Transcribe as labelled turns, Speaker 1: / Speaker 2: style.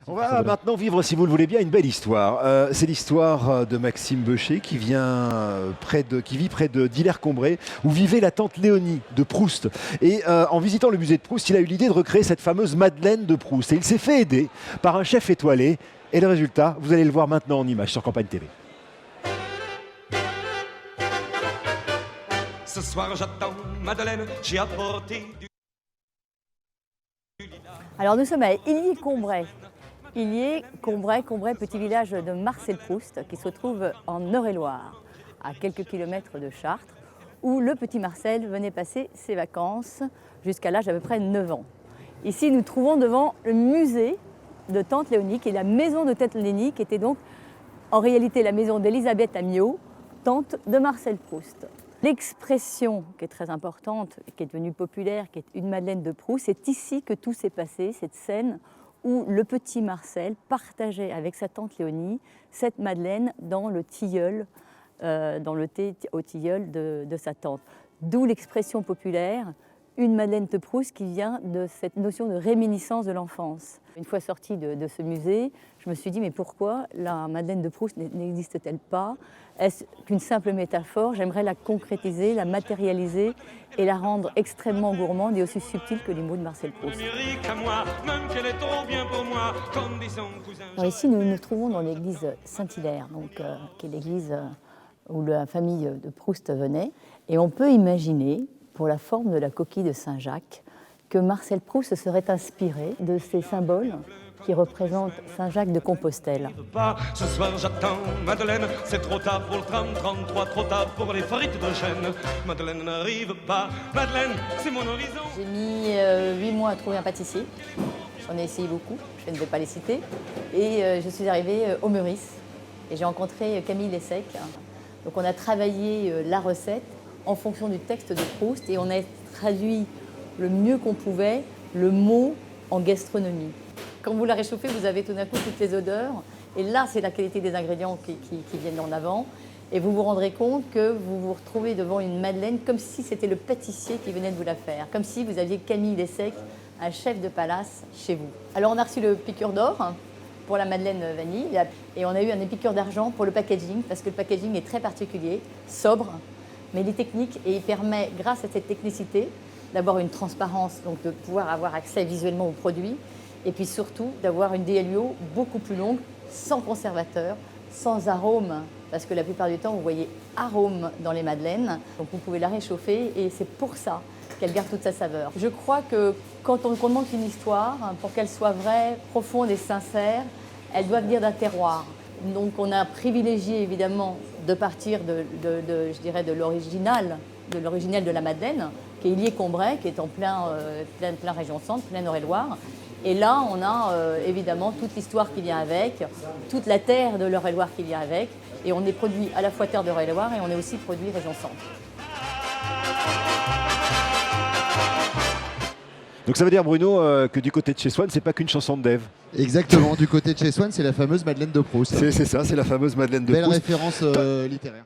Speaker 1: On va maintenant vivre, si vous le voulez bien, une belle histoire. C'est l'histoire de Maxime Beuchet qui vit près de Dillers-Combray, où vivait la tante Léonie de Proust. Et en visitant le musée de Proust, il a eu l'idée de recréer cette fameuse Madeleine de Proust. Et il s'est fait aider par un chef étoilé. Et le résultat, vous allez le voir maintenant en images sur Campagne TV.
Speaker 2: Ce soir j'attends Madeleine, j'ai apporté du...
Speaker 3: Alors nous sommes à Illiers-Combray. Illiers-Combray, petit village de Marcel Proust qui se trouve en Eure-et-Loire, à quelques kilomètres de Chartres, où le petit Marcel venait passer ses vacances jusqu'à l'âge d'à peu près 9 ans. Ici nous trouvons devant le musée de Tante Léonie, qui est la maison de Tante Léonie, qui était donc en réalité la maison d'Elisabeth Amiot, tante de Marcel Proust. L'expression qui est très importante, qui est devenue populaire, qui est une Madeleine de Proust, c'est ici que tout s'est passé, cette scène où le petit Marcel partageait avec sa tante Léonie cette Madeleine dans le tilleul, dans le thé au tilleul de sa tante. D'où l'expression populaire, une Madeleine de Proust, qui vient de cette notion de réminiscence de l'enfance. Une fois sortie de ce musée, je me suis dit, mais pourquoi la Madeleine de Proust n'existe-t-elle pas? Est-ce qu'une simple métaphore? J'aimerais la concrétiser, la matérialiser et la rendre extrêmement gourmande et aussi subtile que les mots de Marcel Proust. Alors ici, nous nous trouvons dans l'église Saint-Hilaire, qui est l'église où la famille de Proust venait. Et on peut imaginer, pour la forme de la coquille de Saint-Jacques, que Marcel Proust se serait inspiré de ces symboles qui représentent Saint-Jacques de Compostelle.
Speaker 2: Ce soir j'attends Madeleine, c'est trop tard pour le tram 33, trop tard pour les frites de chêne. Madeleine n'arrive pas, Madeleine, c'est mon horizon.
Speaker 3: J'ai mis 8 mois à trouver un pâtissier. J'en ai essayé beaucoup, je ne vais pas les citer. Et je suis arrivée au Meurice et j'ai rencontré Camille Lessec. Donc on a travaillé la recette en fonction du texte de Proust et on a traduit le mieux qu'on pouvait le mot en gastronomie. Quand vous la réchauffez, vous avez tout d'un coup toutes les odeurs et là c'est la qualité des ingrédients qui viennent en avant et vous vous rendrez compte que vous vous retrouvez devant une Madeleine comme si c'était le pâtissier qui venait de vous la faire, comme si vous aviez Camille Lessec, un chef de palace chez vous. Alors on a reçu le piqûre d'or pour la Madeleine vanille et on a eu un piqûre d'argent pour le packaging parce que le packaging est très particulier, sobre, mais il est technique et il permet, grâce à cette technicité, d'avoir une transparence, donc de pouvoir avoir accès visuellement aux produits, et puis surtout d'avoir une DLUO beaucoup plus longue, sans conservateur, sans arôme, parce que la plupart du temps, vous voyez arôme dans les madeleines, donc vous pouvez la réchauffer, et c'est pour ça qu'elle garde toute sa saveur. Je crois que quand on monte une histoire, pour qu'elle soit vraie, profonde et sincère, elle doit venir d'un terroir. Donc on a privilégié évidemment de partir je dirais de l'original de la Madeleine, qui est Illiers-Combray, qui est en plein région centre, plein Eure-et-Loire. Et là, on a évidemment toute l'histoire qui vient avec, toute la terre de l'Eure-et-Loire qui vient avec. Et on est produit à la fois terre d'Eure-et-Loire et on est aussi produit région centre.
Speaker 1: Donc ça veut dire, Bruno, que du côté de chez Swann, c'est pas qu'une chanson de Dave.
Speaker 4: Exactement, du côté de chez Swann, c'est la fameuse Madeleine de Proust.
Speaker 1: C'est ça, c'est la fameuse Madeleine de
Speaker 4: Belle
Speaker 1: Proust.
Speaker 4: référence littéraire.